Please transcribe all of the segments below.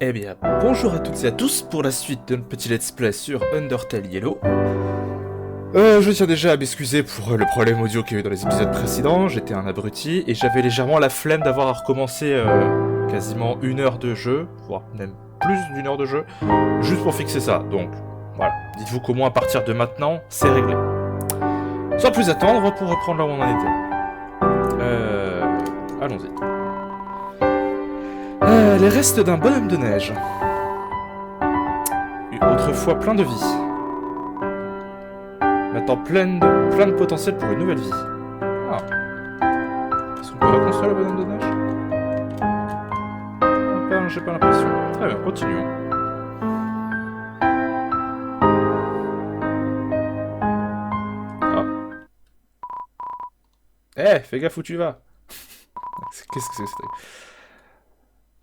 Eh bien, bonjour à toutes et à tous pour la suite d'un petit let's play sur Undertale Yellow. Je tiens déjà à m'excuser pour le problème audio qu'il y a eu dans les épisodes précédents, j'étais un abruti et j'avais légèrement la flemme d'avoir à recommencer quasiment 1 heure de jeu, voire même plus d'1 heure de jeu, juste pour fixer ça. Donc voilà, dites-vous qu'au moins à partir de maintenant, c'est réglé. Sans plus attendre, pour reprendre là où on en était. Allons-y. Les restes d'un bonhomme de neige. Autrefois plein de vie. Maintenant plein de potentiel pour une nouvelle vie. Ah. Est-ce qu'on peut reconstruire le bonhomme de neige? J'ai pas l'impression. Très bien, continuons. Ah. Eh, fais gaffe où tu vas. Qu'est-ce que c'est que ce truc?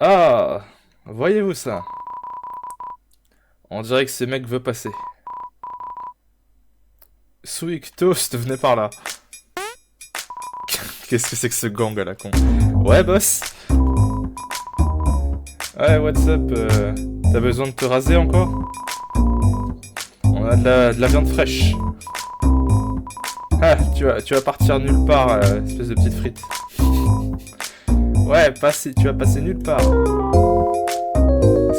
Ah, voyez-vous ça? On dirait que ce mec veut passer. Sweet Toast, venez par là. Qu'est-ce que c'est que ce gang à la con? Ouais, boss. Ouais, what's up? T'as besoin de te raser encore? On a de la viande fraîche. Ah, tu vas partir nulle part, espèce de petite frite. Ouais, tu vas passer nulle part. Est-ce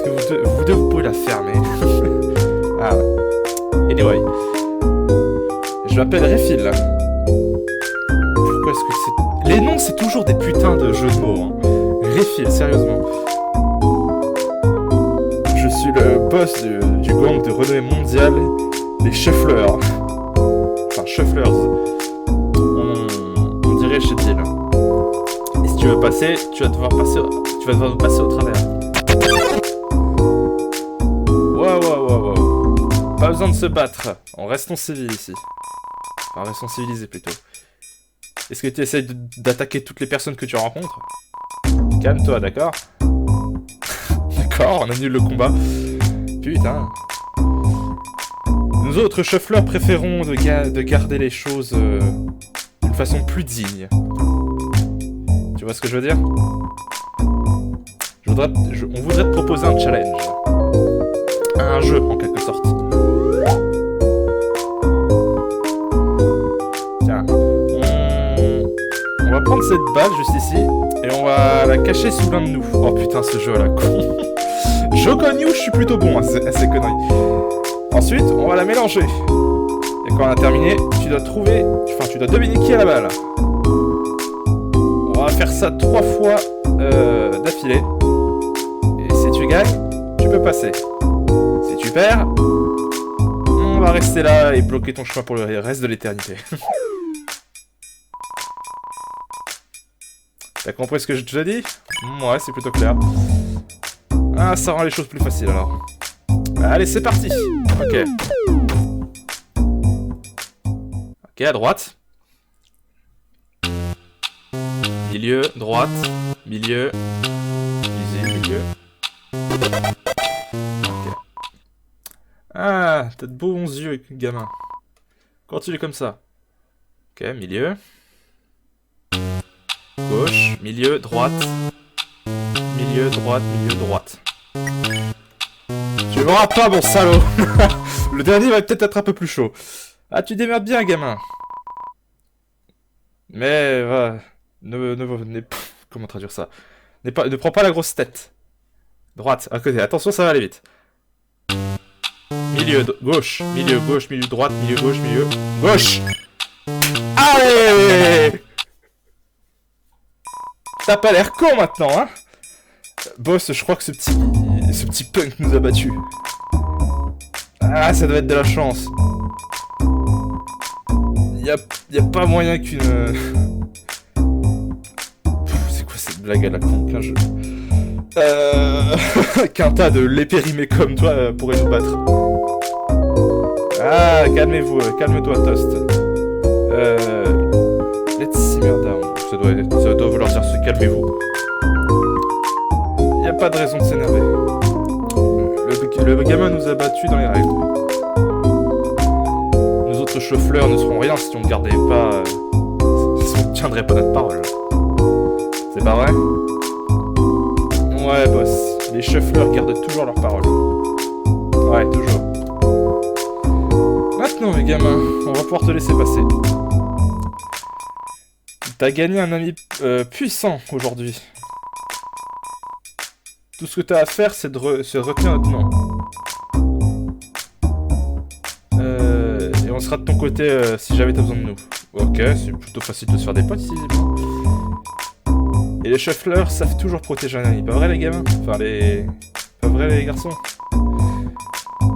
que vous deux, vous pouvez la fermer? Ah, anyway. Je m'appelle Refill. Pourquoi est-ce que c'est... Les noms, c'est toujours des putains de jeux de mots, hein. Refill, sérieusement. Je suis le boss du gang de renommée mondiale, les Shufflers. Enfin, Shufflers. On dirait chez Till. Et si tu veux passer, tu vas devoir nous passer au travers. Wow. Pas besoin de se battre. Restons civils ici. Enfin, restons civilisés plutôt. Est-ce que tu essayes d'attaquer toutes les personnes que tu rencontres? Calme-toi, d'accord? D'accord, on annule le combat. Putain. Nous autres Shufflers préférons de garder les choses d'une façon plus digne. Tu vois ce que je veux dire? On voudrait te proposer un challenge. Un jeu, en quelque sorte. Tiens. On va prendre cette balle juste ici, et on va la cacher sous l'un de nous. Oh putain, ce jeu à la con. Jokonyu, je suis plutôt bon à ces conneries. Ensuite, on va la mélanger. Et quand on a terminé, tu dois deviner qui a la balle. On va faire ça 3 fois d'affilée. Et si tu gagnes, tu peux passer. Si tu perds, on va rester là et bloquer ton chemin pour le reste de l'éternité. T'as compris ce que je te dis? Ouais, c'est plutôt clair. Ah, ça rend les choses plus faciles alors. Allez, c'est parti. Ok. Ok, à droite. Milieu, droite, milieu. Easy, milieu. Ok. Ah, t'as de beaux yeux, gamin. Continue comme ça. Ok, milieu. Gauche, milieu, droite. Milieu, droite, milieu, droite. Tu m'auras pas, mon salaud. Le dernier va peut-être être un peu plus chaud. Ah, tu démerdes bien, gamin. Mais, comment traduire ça? Ne prends pas la grosse tête. Droite, à côté. Attention, ça va aller vite. Milieu, gauche, milieu, droite, milieu, gauche, milieu, gauche. Allez! T'as pas l'air con maintenant, hein? Boss, je crois que ce petit punk nous a battus. Ah, ça doit être de la chance. Y a pas moyen qu'une... C'est quoi cette blague à la con qu'un jeu? Qu'un tas de lépérimés comme toi pourrait nous battre. Ah, calmez-vous, calme-toi, Toast. Let's simmer down. Ça doit vouloir dire se calmez-vous. Y a pas de raison de s'énerver. Le gamin nous a battus dans les règles. Nous autres Shufflers ne serons rien si on ne gardait pas... si on ne tiendrait pas notre parole. C'est pas vrai? Ouais, boss. Les shuffleurs gardent toujours leur parole. Ouais, toujours. Maintenant, mes gamins, on va pouvoir te laisser passer. T'as gagné un ami puissant aujourd'hui. Tout ce que t'as à faire, c'est de retenir notre nom. Et on sera de ton côté si jamais t'as besoin de nous. Ok, c'est plutôt facile de se faire des potes ici. Et les shuffleurs savent toujours protéger un ami, pas vrai les gamins? Enfin les... Pas vrai les garçons?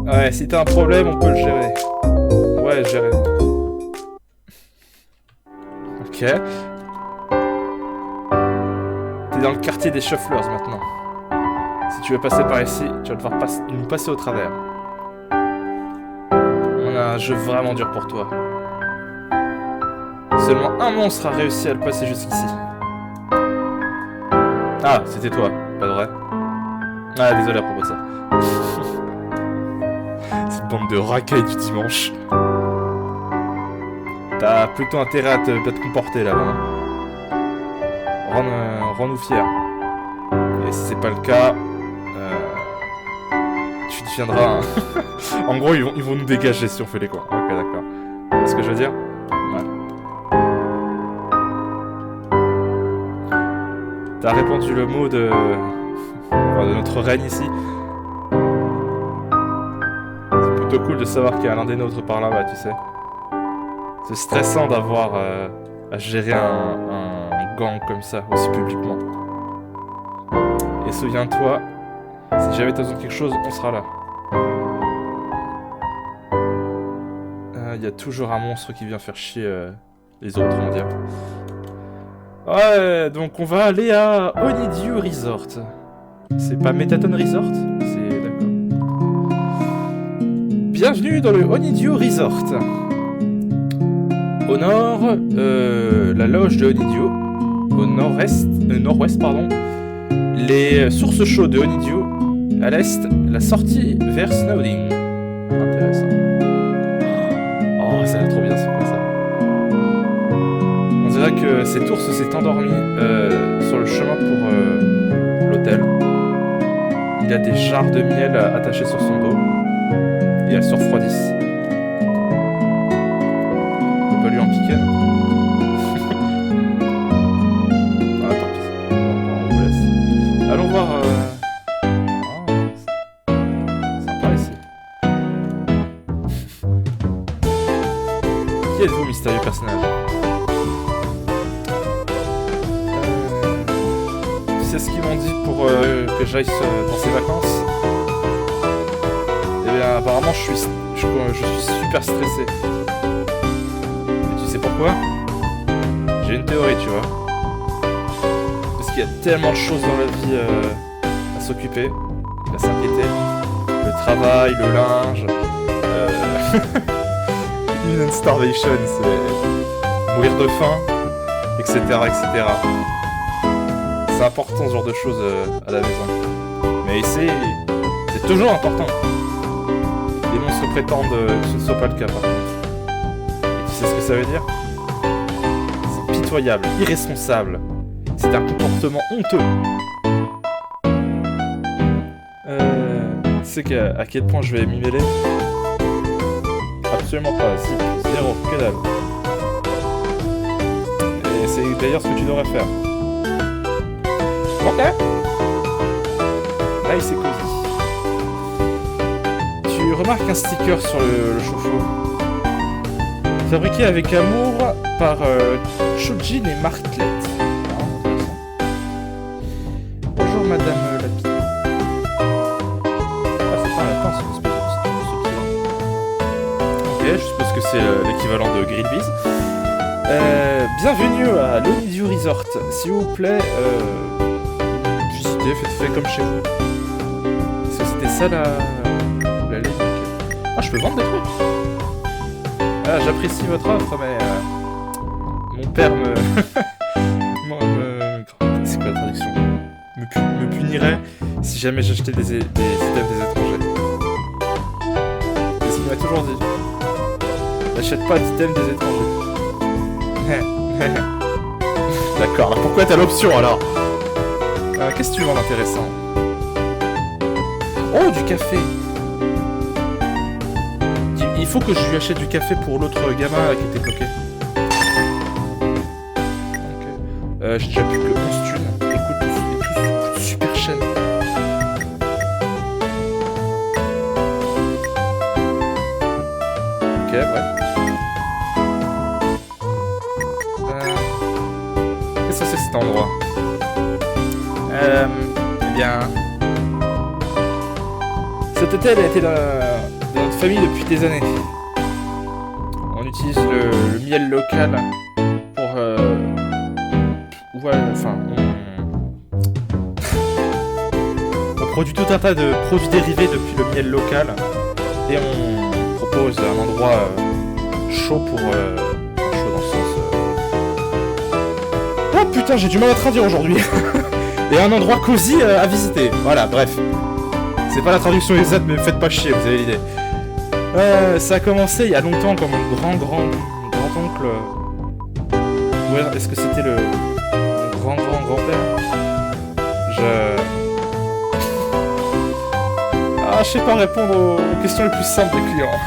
Ouais, si t'as un problème, on peut le gérer. Ouais, gérer. Ok. T'es dans le quartier des shufflers maintenant. Si tu veux passer par ici, tu vas devoir nous passer au travers. On a un jeu vraiment dur pour toi. Seulement un monstre a réussi à le passer jusqu'ici. Ah, c'était toi, pas de vrai. Ah, désolé à propos de ça. Cette bande de racailles du dimanche. T'as plutôt intérêt à te comporter là-bas. Rends-nous fiers. Et si c'est pas le cas, tu deviendras un... En gros, ils vont nous dégager si on fait les cons. Ok, d'accord. C'est ce que je veux dire? Ouais. T'as répandu le mot de notre reine ici. C'est plutôt cool de savoir qu'il y a l'un des nôtres par là-bas, tu sais. C'est stressant d'avoir à gérer un gang comme ça, aussi publiquement. Et souviens-toi, si jamais t'as besoin de quelque chose, on sera là. Il y a toujours un monstre qui vient faire chier les autres, on va dire. Ouais, donc on va aller à Honeydew Resort. C'est pas Metaton Resort? C'est d'accord. Bienvenue dans le Honeydew Resort. Au nord, la loge de Honeydew. Au nord-ouest, pardon, les sources chaudes de Honeydew. À l'est, la sortie vers Snowding. Intéressant. Oh, ça a l'air trop bien, c'est quoi ça? On dirait que cet ours s'est endormi sur le chemin pour l'hôtel. Il a des jarres de miel attachées sur son dos. Et elles se refroidissent. On peut pas lui en piquer, non? Ah, tant pis. On vous laisse. Allons voir... Sympa ici. Qui êtes-vous, mystérieux personnage? C'est ce qu'ils m'ont dit pour que j'aille dans ces vacances. Eh bien, apparemment, je suis super stressé. Et tu sais pourquoi? J'ai une théorie, tu vois. Parce qu'il y a tellement de choses dans la vie à s'occuper, à s'inquiéter. Le travail, le linge, une starvation, c'est mourir de faim, etc., etc. C'est important ce genre de choses à la maison. Mais ici, c'est toujours important. Les monstres prétendent que ce ne soit pas le cas par contre. Et tu sais ce que ça veut dire? C'est pitoyable, irresponsable. C'est un comportement honteux. Tu sais à quel point je vais m'y mêler? Absolument pas, si, zéro, que dalle. Et c'est d'ailleurs ce que tu devrais faire. Ok. Là, il s'est cosy. Tu remarques un sticker sur le chauffe-eau. Fabriqué avec amour par Chojin et Martlet. Bonjour Madame Lapi. Ah, c'est pas un lapin, c'est une espèce de petit. Ok, je suppose que c'est l'équivalent de Greenpeace. Bienvenue à l'Honeydew Resort. S'il vous plaît, visitez, faites comme chez vous. Est-ce que c'était ça la ligne? Ah, je peux vendre des trucs. Ah, j'apprécie votre offre, mais mon père me... C'est quoi la traduction? Me punirait si jamais j'achetais des items des étrangers. C'est ce qu'il m'a toujours dit. N'achète pas d'items des étrangers. D'accord, alors pourquoi t'as l'option alors? Qu'est-ce que tu vends d'intéressant? Oh, du café. Il faut que je lui achète du café pour l'autre gamin là, qui était bloqué. Ok. J'ai déjà plus que 11 thunes. Écoute, tout coûte super cher. Ok, bref. Qu'est-ce que c'est cet endroit? Eh bien... Cet hôtel a été dans notre famille depuis des années. On utilise le miel local pour... ouais, enfin... On produit tout un tas de produits dérivés depuis le miel local. Et on propose un endroit chaud pour... chaud dans le sens... Oh putain, j'ai du mal à traduire aujourd'hui. Et un endroit cosy à visiter. Voilà, bref. C'est pas la traduction exacte, mais faites pas chier, vous avez l'idée. Ça a commencé il y a longtemps comme mon grand-oncle... Ouais, est-ce que c'était mon grand-grand-grand-père? Ah, je sais pas répondre aux questions les plus simples des clients.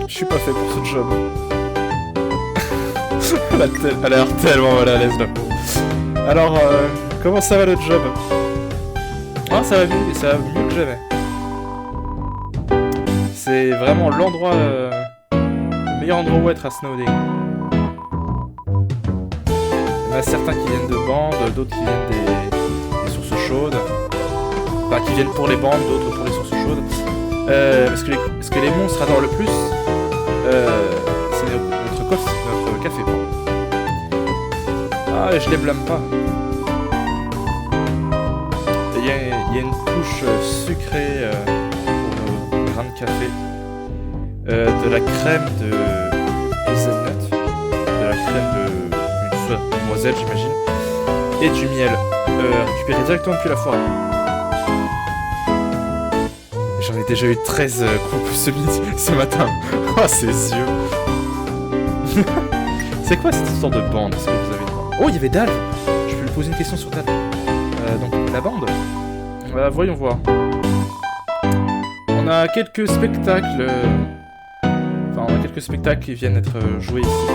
Je suis pas fait pour ce job. Elle a l'air tellement mal à l'aise là. Alors, comment ça va le job? Ah, ça va mieux, et ça va mieux que jamais. C'est vraiment l'endroit... le meilleur endroit où être à Snowding. Il y en a certains qui viennent de bandes, d'autres qui viennent des sources chaudes. Enfin, qui viennent pour les bandes, d'autres pour les sources chaudes. Ce que les monstres adorent le plus, c'est notre café. Ah, et je les blâme pas. Il y a une couche sucrée pour nos grains de café, de la crème de hazelnut, de la crème de noisette j'imagine, et du miel récupéré directement depuis la forêt. J'en ai déjà eu 13 coupes ce matin. Oh, ces yeux. C'est quoi cette histoire de bande? Est-ce que vous avez une bande? Oh, il y avait Dalv. Je peux lui poser une question sur Dalv. Donc, la bande. Voyons voir. On a quelques spectacles... Enfin, on a quelques spectacles qui viennent d'être joués ici.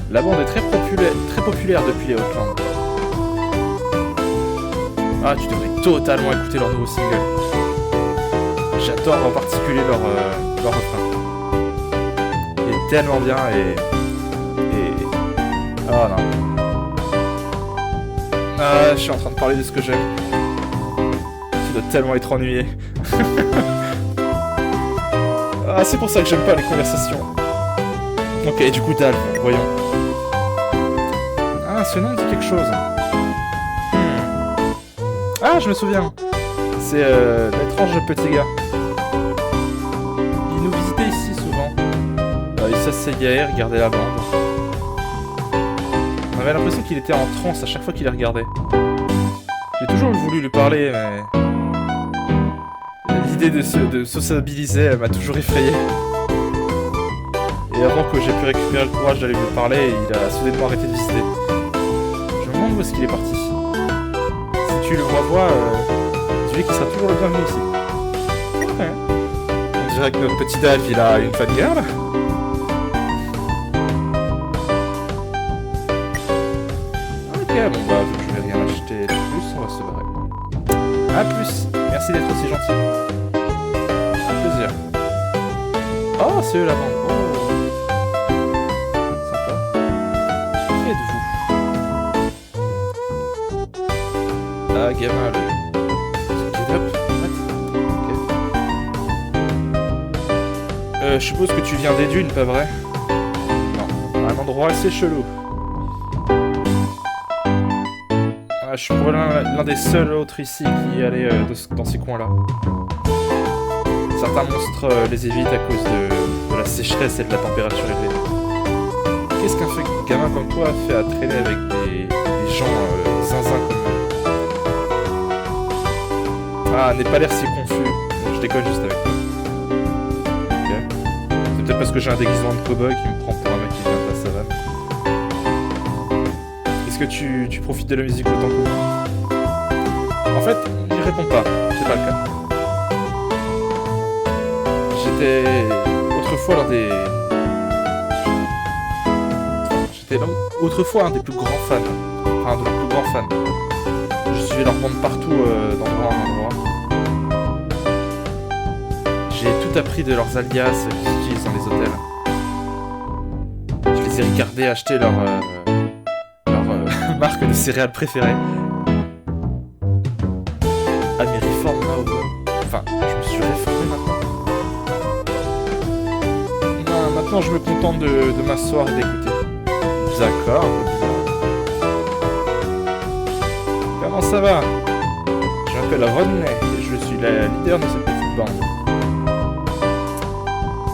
La bande est très populaire depuis les Outlands. Ah, tu devrais totalement écouter leur nouveau single. J'adore en particulier leur refrain. Il est tellement bien et... Oh non. Ah, je suis en train de parler de ce que j'aime. Tu dois tellement être ennuyé. Ah, c'est pour ça que j'aime pas les conversations. Ok, du coup, Dalv, voyons. Ah, ce nom dit quelque chose. Ah, je me souviens. C'est l'étrange petit gars. Il nous visitait ici souvent. Il s'asseyait, il regardait la bande. On avait l'impression qu'il était en transe à chaque fois qu'il les regardait. J'ai toujours voulu lui parler, mais... L'idée de sociabiliser m'a toujours effrayé. Et avant que j'ai pu récupérer le courage d'aller lui parler, il a soudainement arrêté de visiter. Je me demande où est-ce qu'il est parti. Si tu le revois, dis-lui qu'il sera toujours le bienvenu ici. Ouais. On dirait que notre petit Dalv, il a une fangirl. Ok, bon bah, vu que je vais rien acheter de plus, on va se barrer. A plus. Merci d'être aussi gentil. Un plaisir. Oh, c'est eux la bande. Oh. Sympa. Qui êtes-vous? Ah, gamin, le... Get up. What? Ok. Je suppose que tu viens des dunes, pas vrai? Non. Un endroit assez chelou. Je suis probablement l'un des seuls autres ici qui allait dans ces coins-là. Certains monstres les évitent à cause de la sécheresse et de la température élevée. Qu'est-ce qu'un gamin comme toi fait à traîner avec des gens zinzin comme eux? Ah, n'aie pas l'air si confus. Je déconne juste avec toi. Ok. C'est peut-être parce que j'ai un déguisement de cow-boy qui me prend pour un mec qui vient de la savane. Est-ce que tu profites de la musique autant que moi? En fait, il répond pas. C'est pas le cas. J'étais autrefois l'un des... J'étais autrefois un des plus grands fans. Enfin, de leurs plus grands fans. Je suivais leur bande partout, d'endroit en endroit. J'ai tout appris de leurs alias qu'ils utilisent dans les hôtels. Je les ai regardés acheter leur marque de céréales préférée. Ah, mais réforme là, enfin, je me suis réformé maintenant. Non, maintenant je me contente de m'asseoir et d'écouter. D'accord. Comment ça va? Je m'appelle Rodney et je suis la leader de cette petite bande.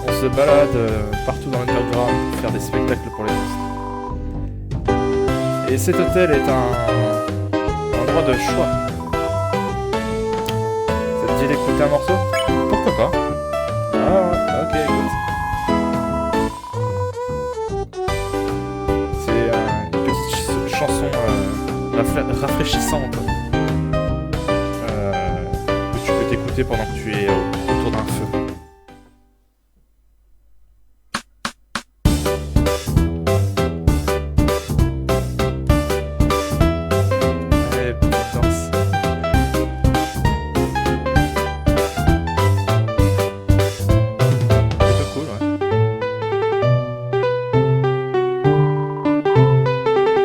On se balade partout dans l'underground pour faire des spectacles pour les touristes. Et cet hôtel est un endroit de choix. Ça te dit d'écouter un morceau? Pourquoi pas? Ah ouais, ok, écoute. C'est une petite chanson rafraîchissante que tu peux t'écouter pendant que tu es autour d'un feu.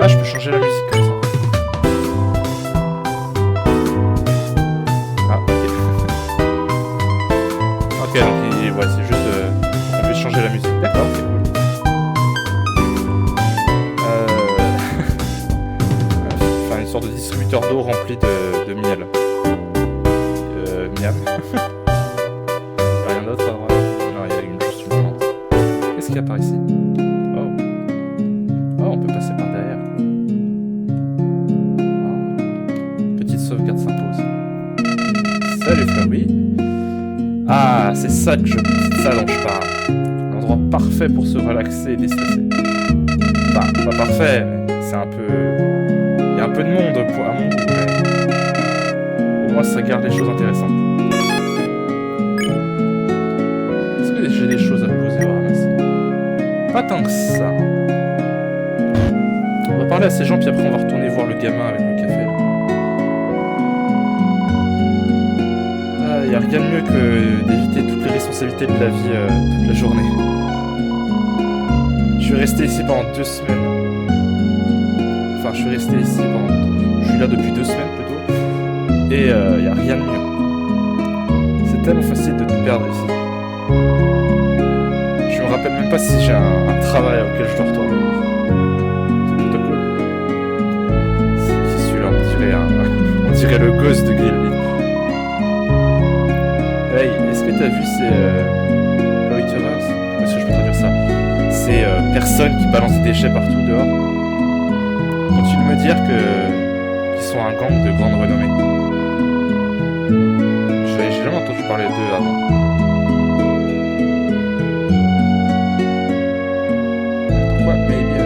Ah, je peux changer la musique comme ça. Ah, ok. Ok, donc ouais, c'est juste on peut changer la musique. D'accord, c'est cool. Enfin, une sorte de distributeur d'eau rempli de miel. Miam. Rien d'autre à droite. Non, il y a une juste une plante. Qu'est-ce qu'il y a par ici? Oh, on peut passer par derrière. Sauvegarde s'impose. Salut Flurry. Ah, c'est ça dont je parle. L'endroit parfait pour se relaxer et déstresser. Enfin, pas parfait, mais c'est un peu... Il y a un peu de monde à mon goût, mais... Au moins ça garde les choses intéressantes. Est-ce que j'ai des choses à poser ou à ramasser? Pas tant que ça. On va parler à ces gens, puis après on va retourner voir le gamin avec le café. Il n'y a rien de mieux que d'éviter toutes les responsabilités de la vie toute la journée. Je suis resté ici pendant 2 semaines. Enfin, je suis resté ici pendant... Je suis là depuis 2 semaines plutôt. Et il n'y a rien de mieux. C'est tellement facile de te perdre ici. Je me rappelle même pas si j'ai un travail auquel je dois retourner. C'est plutôt cool. C'est celui-là, on dirait le gosse de Gilby. Hey, est-ce que t'as vu ces loiterers? Comment est-ce que je peux traduire ça? Ces personnes qui balancent des déchets partout dehors. Continue de me dire qu'ils sont un gang de grande renommée. J'ai jamais entendu parler d'eux avant. Pourquoi? Maybe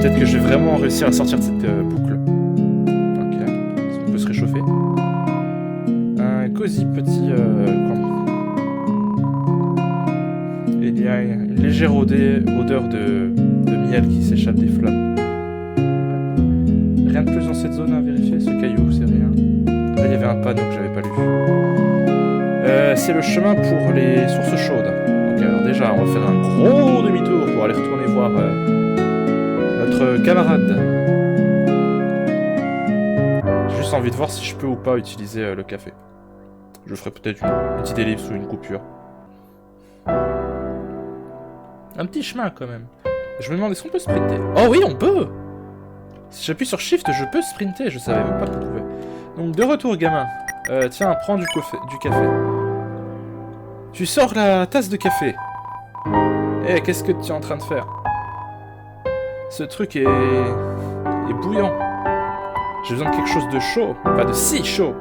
peut-être que je vais vraiment réussir à sortir de cette boucle. Ok, est-ce qu'on peut se réchauffer? Cosy petit camp. Il y a une légère odeur de miel qui s'échappe des flammes. Rien de plus dans cette zone à vérifier, ce caillou, c'est rien. Là, il y avait un panneau que j'avais pas lu. C'est le chemin pour les sources chaudes. Ok, alors déjà, on va faire un gros demi-tour pour aller retourner voir notre camarade. J'ai juste envie de voir si je peux ou pas utiliser le café. Je ferai peut-être une petite ellipse ou une coupure. Un petit chemin quand même. Je me demande, est-ce qu'on peut sprinter? Oh oui, on peut! Si j'appuie sur Shift, je peux sprinter. Je savais même pas qu'on pouvait. Donc, de retour, gamin. Tiens, prends du café. Tu sors la tasse de café. Eh, qu'est-ce que tu es en train de faire? Ce truc est bouillant. J'ai besoin de quelque chose de chaud. Pas de si chaud.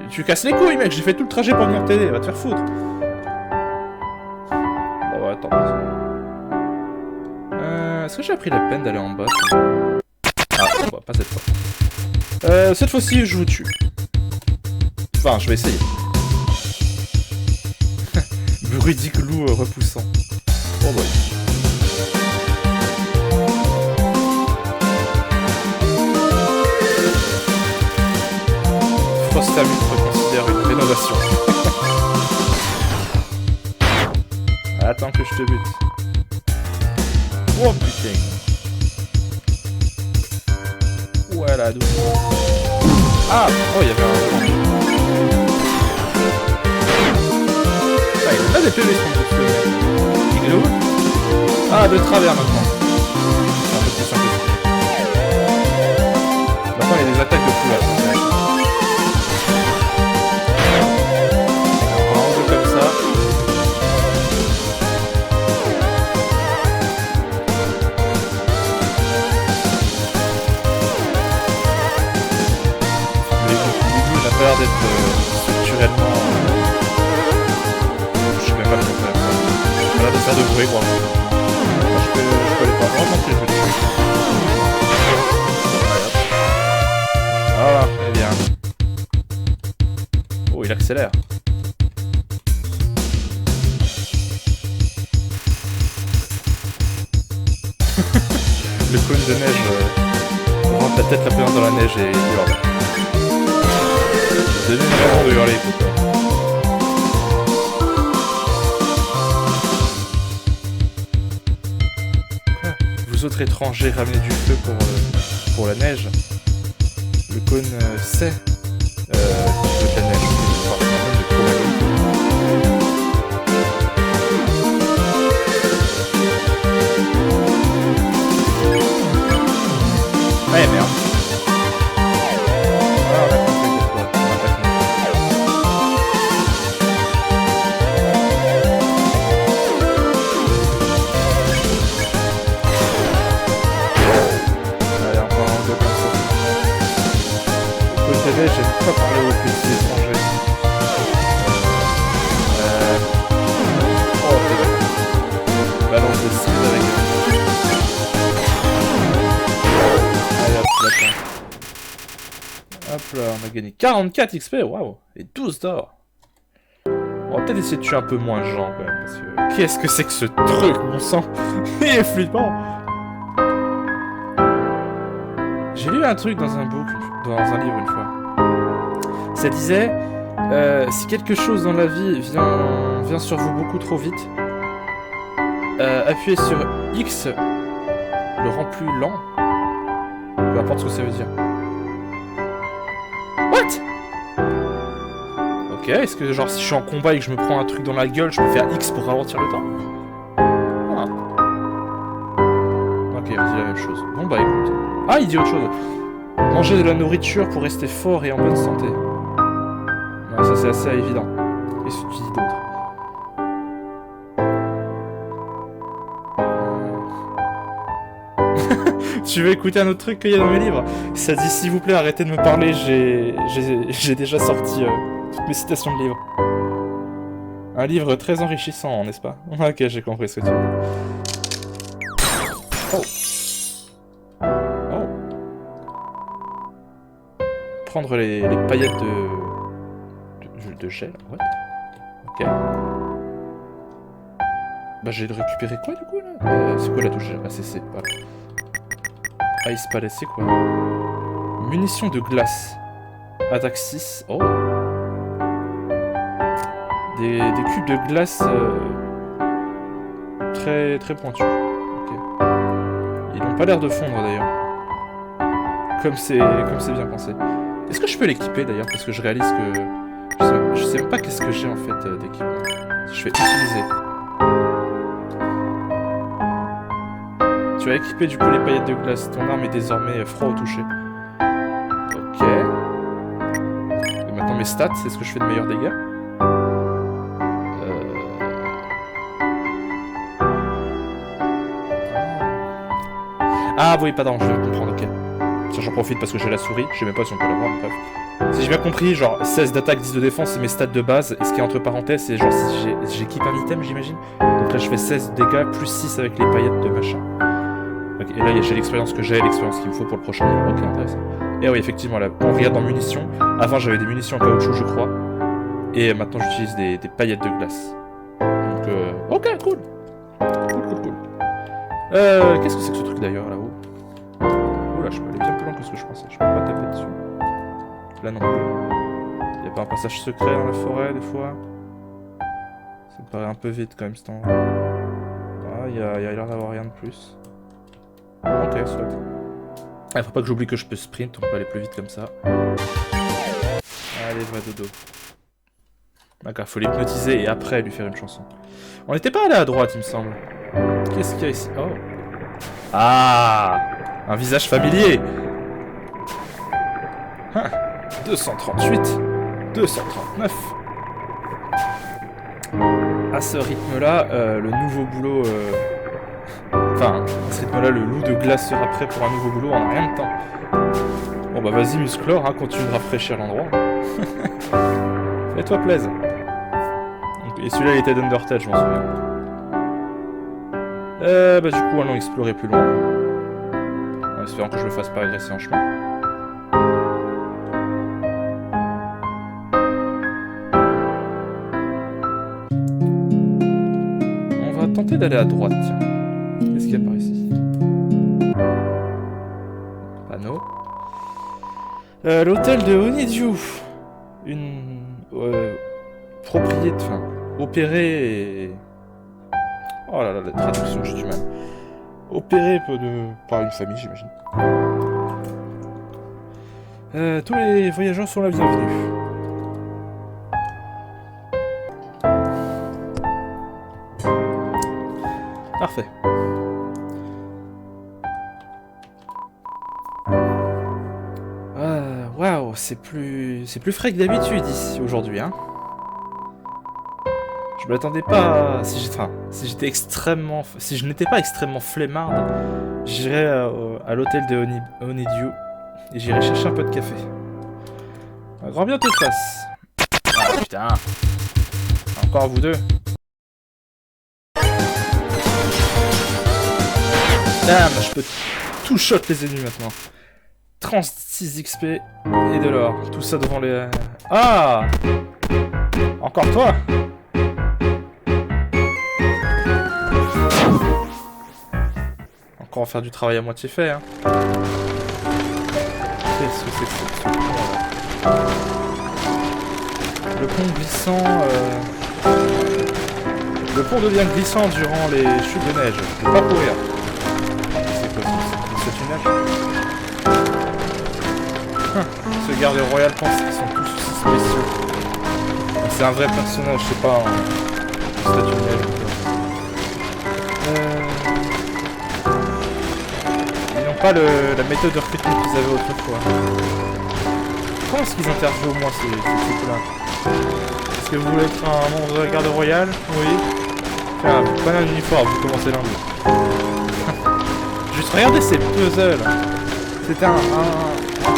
Tu casses les couilles, mec, j'ai fait tout le trajet pour venir t'aider, va te faire foutre. Bon, ouais, attends. Est-ce que j'ai pris la peine d'aller en bas? Ah, hop. pas cette fois. Cette fois-ci, je vous tue. Enfin, je vais essayer. Bruit d'igloo repoussant. Oh boy. Frostamut considère une rénovation. Attends que je te bute. Oh putain. Voilà, d'où. Ah, oh, il y avait un. Ah, il a pas des PV son igloo. Ah, de travers maintenant. C'est un peu plus simple. Maintenant, il y a des attaques de fou là. Alors, un peu comme ça. L'igloo n'a pas l'air d'être structurellement. Je sais même pas comment faire ça. Il a l'air de faire de bruit, quoi. Moi, je peux aller pas vraiment que je vais le tuer. Ah, très bien. Oh, il accélère. Le cône de neige rentre la tête la première dans la neige et hurle. C'est vraiment de hurler, quoi. Vous autres étrangers ramenez du feu pour la neige. Le cône sait qu'il veut de la neige. Ouais, merde. Ah, on a compris cette fois. On a pas compris. Allez, encore un peu comme ça. Côté neige, j'aime pas parler aux petits étrangers. Oh, c'est vrai. Balance de style avec eux. Allez, hop, là. Hop là, on a gagné 44 XP, waouh. Et 12 d'or. On va peut-être essayer de tuer un peu moins de gens, quand même, parce que... Qu'est-ce que c'est que ce truc, mon sang? Il est flippant. J'ai lu un truc dans un book, dans un livre une fois. Ça disait, si quelque chose dans la vie vient sur vous beaucoup trop vite, appuyez sur X, le rend plus lent. Peu importe ce que ça veut dire. What? Ok, est-ce que genre si je suis en combat et que je me prends un truc dans la gueule, je peux faire X pour ralentir le temps? Ah. Ok, il dit la même chose. Bon bah écoute. Ah, il dit autre chose. Manger de la nourriture pour rester fort et en bonne santé. Non, ça c'est assez évident. Qu'est-ce que tu dis d'autre? Tu veux écouter un autre truc qu'il y a dans mes livres? Ça dit s'il vous plaît arrêtez de me parler, j'ai déjà sorti toutes mes citations de livres. Un livre très enrichissant, n'est-ce pas? Ok, j'ai compris ce que tu veux dire. Oh. Oh. Prendre les paillettes de gel, what? Ok. Bah j'ai récupéré quoi du coup là? C'est quoi la touche ACC? Voilà. Ice Palette, c'est quoi? Munitions de glace. Attaque 6. Oh. Des cubes de glace très pointus. Ok. Ils n'ont pas l'air de fondre d'ailleurs. Comme c'est bien pensé. Est-ce que je peux l'équiper d'ailleurs? Parce que je réalise que... Je sais même pas qu'est-ce que j'ai en fait d'équipement. Je vais utiliser. Tu as équipé du coup les paillettes de glace. Ton arme est désormais froid au toucher. Ok. Et maintenant mes stats, c'est ce que je fais de meilleurs dégâts. Ah oui, pardon, je viens de comprendre, ok. Tiens, j'en profite parce que j'ai la souris. Je sais même pas si on peut la voir, mais bref. Si j'ai bien compris, genre 16 d'attaque, 10 de défense, c'est mes stats de base. Et ce qui est entre parenthèses, c'est genre si j'équipe un item, j'imagine. Donc là, je fais 16 dégâts plus 6 avec les paillettes de machin. Ok, Ok, et là j'ai l'expérience que j'ai, l'expérience qu'il me faut pour le prochain niveau. Ok, intéressant. Et oui, effectivement, là, quand on regarde en munitions, avant j'avais des munitions en caoutchouc, je crois. Et maintenant j'utilise des paillettes de glace. Donc, ok, cool. Cool. Qu'est-ce que c'est que ce truc d'ailleurs là-haut? Oula, je peux aller bien plus loin que ce que je pensais. Je peux pas taper dessus. Là non plus. Y'a pas un passage secret dans la forêt des fois? Ça me paraît un peu vite quand même cet endroit. Ah, y'a l'air d'avoir rien de plus. Ok, soit. Ah, faut pas que j'oublie que je peux sprint, on peut aller plus vite comme ça. Allez, va dodo. D'accord, faut l'hypnotiser et après lui faire une chanson. On n'était pas allé à droite, il me semble. Qu'est-ce qu'il y a ici? Oh. Ah, un visage familier. 238, 239. À ce rythme-là, le nouveau boulot... Enfin, à ce rythme-là, le loup de glace sera prêt pour un nouveau boulot en rien de temps. Bon bah vas-y Musclor, hein, continue de rafraîchir l'endroit. Fais-toi plaisir. Et celui-là il était d'Undertale, je m'en souviens. Bah du coup allons explorer plus loin. En espérant que je me fasse pas agresser en chemin. On va tenter d'aller à droite, tiens. Qu'est-ce qu'il y a par ici? Panneau. L'hôtel de Honeydew. Une... propriété... Enfin, opéré et... Oh là là, la traduction, j'ai du mal. Opéré par une famille, j'imagine. Tous les voyageurs sont la bienvenue. Parfait. Waouh, c'est plus frais que d'habitude ici aujourd'hui, hein. Je m'attendais pas à... Si je n'étais pas extrêmement flemmarde, j'irais à l'hôtel de Honeydew et j'irais chercher un peu de café. Un grand bien te fasse. Ah putain. Encore vous deux. Bam, je peux tout shot les ennemis maintenant. 36 XP et de l'or. Tout ça devant les... Ah! Encore toi? Encore faire du travail à moitié fait, hein. Qu'est-ce que c'est que ce pont, là? Le pont glissant... Le pont devient glissant durant les chutes de neige. Je vais pas courir. C'est quoi ce tunnel? Ce garde royal pense qu'ils sont tous aussi spéciaux. C'est un vrai personnage, je sais pas, un statue de neige. Ils n'ont pas la méthode de recrutement qu'ils avaient autrefois. Comment est-ce qu'ils interviewent au moins ces types-là? Est-ce que vous voulez être un membre de garde royal? Oui. Tiens, vous prenez un uniforme, vous commencez lundi. Juste regardez ces puzzles. C'était un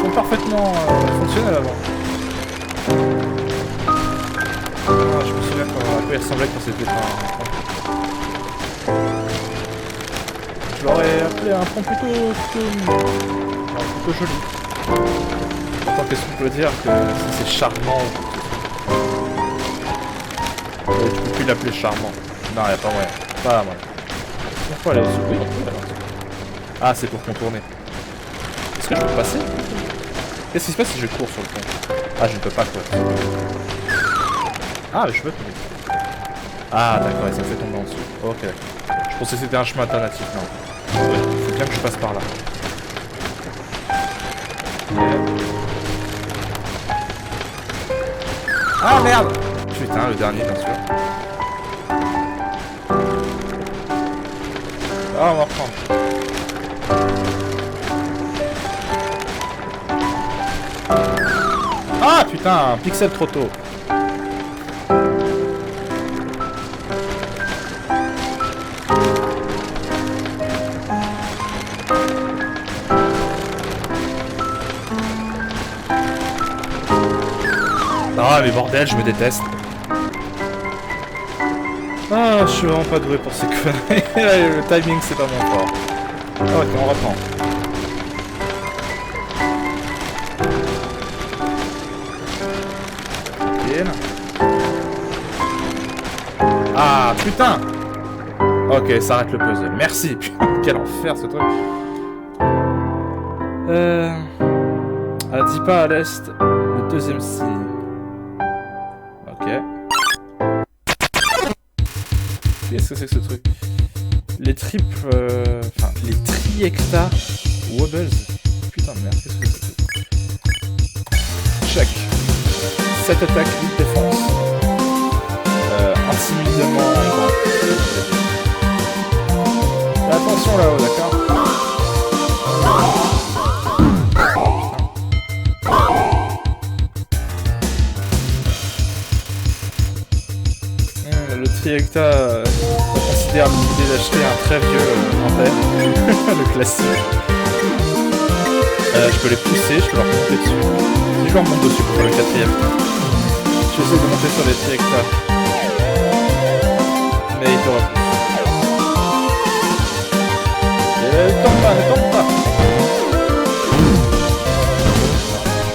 pont parfaitement fonctionnel avant. Ah, je me souviens à quoi il ressemblait quand c'était pas un pont. Je l'aurais appelé un pont plutôt joli. Pourtant, qu'est-ce qu'on peut dire que si c'est charmant ou... Tu peux plus l'appeler charmant. Non, y'a pas moyen. Pas moyen. Pourquoi aller au-dessus? Oui, on peut aller au-dessus. Ah, c'est pour contourner. Est-ce que je peux passer? Qu'est-ce qui se passe si je cours sur le pont? Ah, je ne peux pas courir. Ah, mais je peux tomber. Ah, d'accord, et ça me fait tomber en dessous. Ok, d'accord. Je pensais que c'était un chemin alternatif, non. Ouais, faut bien que je passe par là. Ah, merde! Putain, le dernier, bien sûr. Ah, on va reprendre. Ah, putain, un pixel trop tôt. Ah mais bordel, je me déteste. Ah, je suis vraiment pas doué pour ces conneries. Le timing, c'est pas mon fort. Ah, ok, on reprend. Ah, putain! Ok, ça arrête le puzzle. Merci! Putain, quel enfer ce truc! À 10 pas à l'est, le deuxième signe. Ok. Qu'est-ce que c'est que ce truc? Les triples... Enfin, les triecta wobbles. Putain de merde, qu'est-ce que c'est que ce truc? Check. 7 attaques, 8 défense. Intimidement grand. Fais attention là-haut, d'accord? Le triecta considère l'idée d'acheter un très vieux Ampère, le classique. Je peux les pousser, je peux leur monter dessus. Si je leur monte dessus pour faire le quatrième. Je vais essayer de monter sur les triecta. Mais il te repousse. Ne tombe pas, ne tombe pas.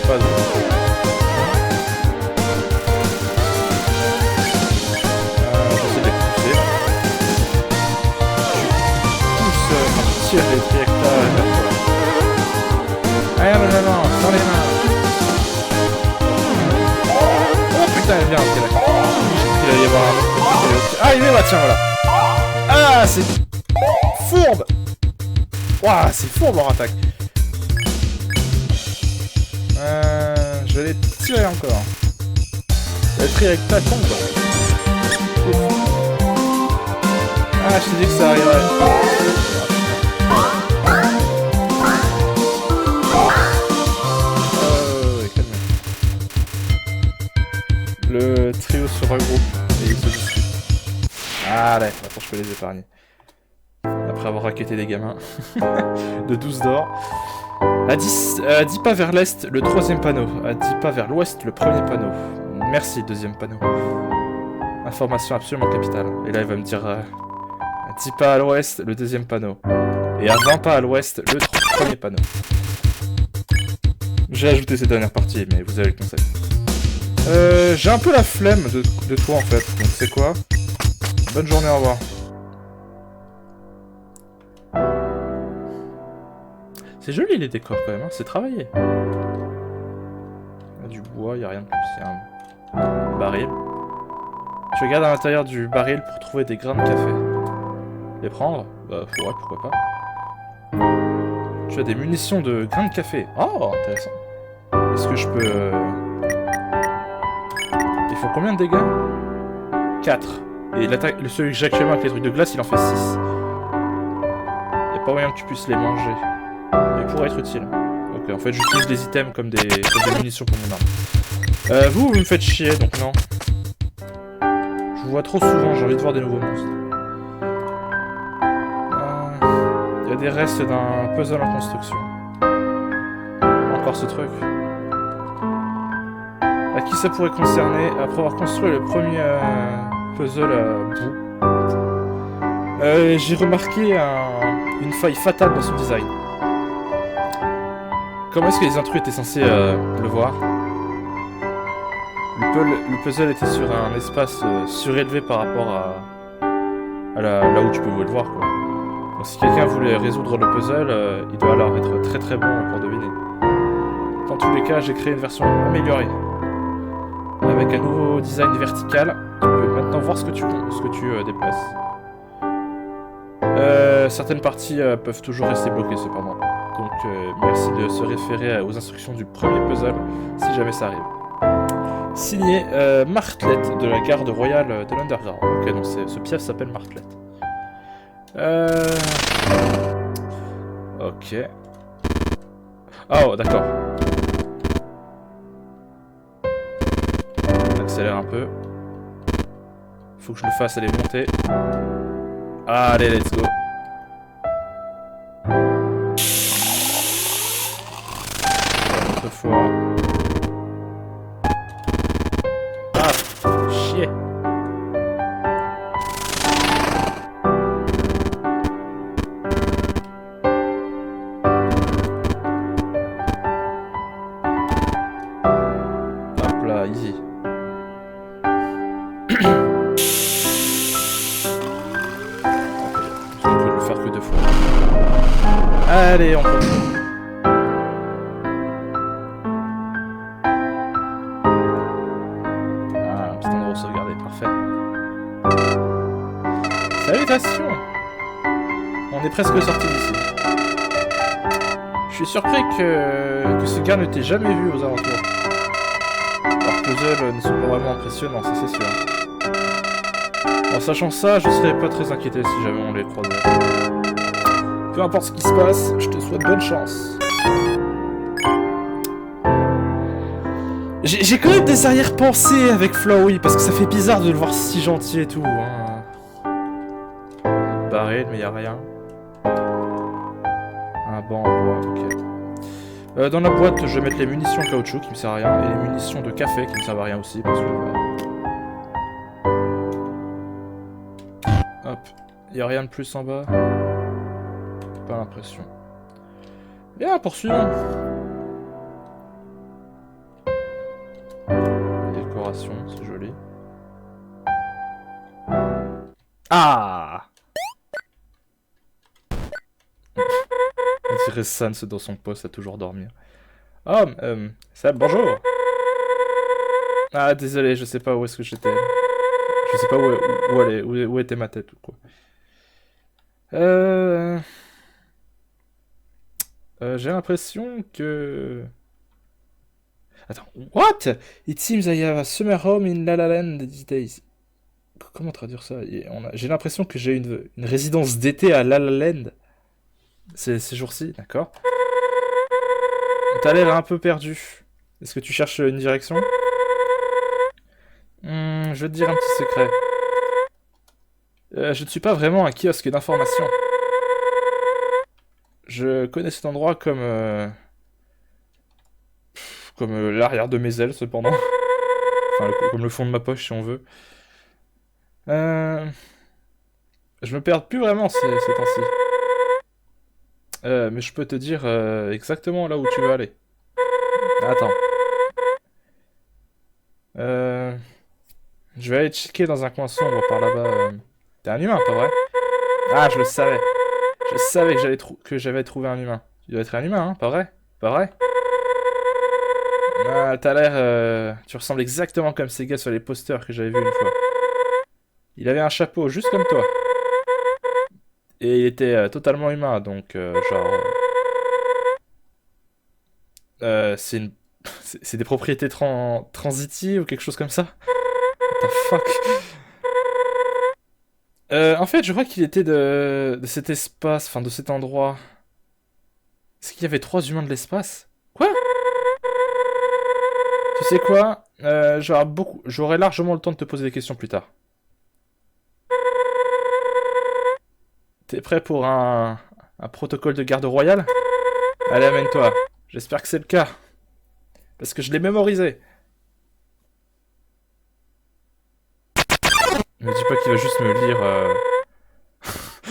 Pas de... j'essaie de les pousser. Je pousse, je tire les triecta vers toi. Ah non, non, non, dans les mains. Oh putain, elle vient, ok, d'accord. Il va y avoir un autre. Ah, il est là, tiens, voilà. Ah, c'est fourbe. Waouh, c'est fourbe leur attaque. Je vais les tirer encore. Le triecta tombe. Ouf. Ah, je t'ai dit que ça arriverait. Le trio se regroupe et ils se disputent. Allez, maintenant je peux les épargner. Après avoir raquetté des gamins de 12 d'or. À 10 pas vers l'est, le troisième panneau. À 10 pas vers l'ouest, le premier panneau. Merci, deuxième panneau. Information absolument capitale. Et là, il va me dire... à 10 pas à l'ouest, le deuxième panneau. Et à 20 pas à l'ouest, le premier panneau. J'ai ajouté cette dernière partie, mais vous avez le concept. J'ai un peu la flemme de toi en fait, donc c'est quoi? Bonne journée, au revoir. C'est joli les décors quand même, hein, c'est travaillé. Il y a du bois, il n'y a rien de plus, il y a un baril. Tu regardes à l'intérieur du baril pour trouver des grains de café. Les prendre? Bah ouais, pourquoi pas. Tu as des munitions de grains de café. Oh, intéressant. Est-ce que je peux... Il faut combien de dégâts? 4. Et celui que j'ai actuellement avec les trucs de glace, il en fait 6. Y'a pas moyen que tu puisses les manger. Mais pourrait être utile. Ok, en fait, j'utilise des items comme des munitions pour mon arme. Vous me faites chier, donc non. Je vous vois trop souvent, j'ai envie de voir des nouveaux monstres. Il y a des restes d'un puzzle en construction. Encore ce truc. À qui ça pourrait concerner après avoir construit le premier puzzle à bout. J'ai remarqué une faille fatale dans son design. Comment est-ce que les intrus étaient censés le voir? Le puzzle était sur un espace surélevé par rapport à là où tu peux le voir, quoi. Donc si quelqu'un voulait résoudre le puzzle, il doit alors être très très bon pour deviner. Dans tous les cas, j'ai créé une version améliorée. Avec un nouveau design vertical, tu peux maintenant voir ce que tu déplaces. Certaines parties peuvent toujours rester bloquées cependant. Donc merci de se référer aux instructions du premier puzzle si jamais ça arrive. Signé Martlett de la garde royale de l'Underground. Ok, donc ce pièce s'appelle Martlett. Ok. Oh, d'accord. On accélère un peu. Faut que je le fasse aller monter. Allez, let's go. Une fois. Ah, chier. Allez, on continue. Ah, un petit endroit où sauvegarder, parfait. Salutations! On est presque sorti d'ici. Je suis surpris que ce gars ne t'ait jamais vu aux alentours. Leurs puzzles ne sont pas vraiment impressionnants, ça c'est sûr. En sachant ça, je serais pas très inquiété si jamais on les croisait. Peu importe ce qui se passe, je te souhaite bonne chance. J'ai quand même des arrière-pensées avec Flowey, parce que ça fait bizarre de le voir si gentil et tout. Hein. Barré, mais y a rien. Un banc en bois, ok. Dans la boîte, je vais mettre les munitions en caoutchouc qui me servent à rien, et les munitions de café qui me servent à rien aussi, parce que... Hop. Y a rien de plus en bas. Pas l'impression. Bien, poursuivons. Décoration, c'est joli. Ah! On dirait Sans dans son poste à toujours dormir. Oh, Seb, bonjour. Ah, désolé, je sais pas où est-ce que j'étais. Je sais pas où était ma tête ou quoi. J'ai l'impression que... Attends, what? It seems I have a summer home in La La Land these days. Comment traduire ça? J'ai l'impression que j'ai une résidence d'été à La La Land ces jours-ci, d'accord. T'as l'air un peu perdu. Est-ce que tu cherches une direction? Je vais te dire un petit secret. Je ne suis pas vraiment un kiosque d'information. Je connais cet endroit comme l'arrière de mes ailes, cependant. Enfin, comme le fond de ma poche, si on veut. Je me perds plus vraiment ces temps-ci. Mais je peux te dire exactement là où tu veux aller. Attends. Je vais aller checker dans un coin sombre par là-bas. T'es un humain, pas vrai? Ah, je le savais. Je savais que j'avais trouvé un humain. Tu dois être un humain, hein, pas vrai? Pas vrai? Ah, t'as l'air... Tu ressembles exactement comme ces gars sur les posters que j'avais vus une fois. Il avait un chapeau, juste comme toi. Et il était totalement humain, donc genre... c'est des propriétés transitives ou quelque chose comme ça? What the fuck? En fait, je crois qu'il était de cet espace, enfin de cet endroit. Est-ce qu'il y avait 3 humains de l'espace? Quoi? Tu sais quoi? J'aurai largement le temps de te poser des questions plus tard. T'es prêt pour un protocole de garde royale? Allez, amène-toi. J'espère que c'est le cas. Parce que je l'ai mémorisé. Ne me dis pas qu'il va juste me lire...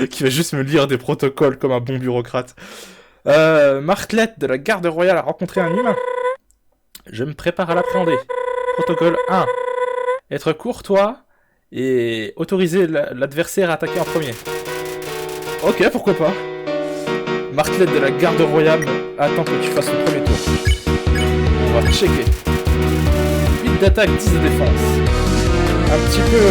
qu'il va juste me lire des protocoles comme un bon bureaucrate. Martlette de la garde royale a rencontré un humain. Je me prépare à l'appréhender. Protocole 1. Être courtois et autoriser l'adversaire à attaquer en premier. Ok, pourquoi pas. Martlette de la garde royale attend que tu fasses le premier tour. On va checker. 8 d'attaque, 10 de défense. Un petit peu...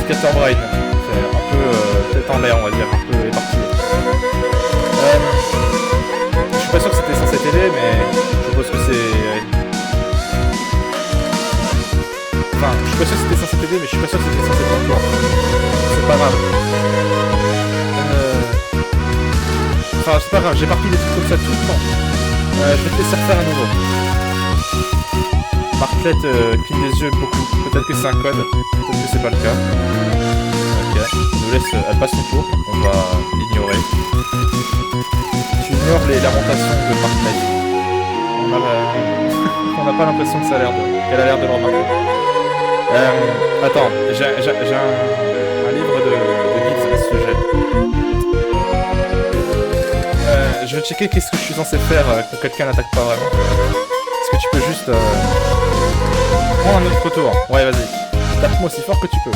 Scatterbrain. C'est un peu tête en l'air, on va dire. Un peu éparpillé. Je suis pas sûr que c'était censé t'aider, mais je suppose que c'est... Enfin, je suis pas sûr que c'était censé t'aider, mais je suis pas sûr que c'était censé t'aider. C'est pas grave. Enfin, c'est pas grave, j'ai éparpillé des trucs comme ça tout le temps. Je vais te laisser refaire à nouveau. Martlette cligne des yeux beaucoup. Peut-être que c'est un code, peut-être que c'est pas le cas. Ok, elle nous laisse, elle passe son tour, on va l'ignorer. Tu ignores les lamentations de Martlette. On n'a pas l'impression que qu'elle a l'air de le remarquer. Attends, j'ai un livre de guides à ce sujet. Je vais checker qu'est-ce que je suis censé faire quand quelqu'un n'attaque pas vraiment. Est-ce que tu peux juste prendre un autre tour? Ouais, vas-y. Tape-moi aussi fort que tu peux.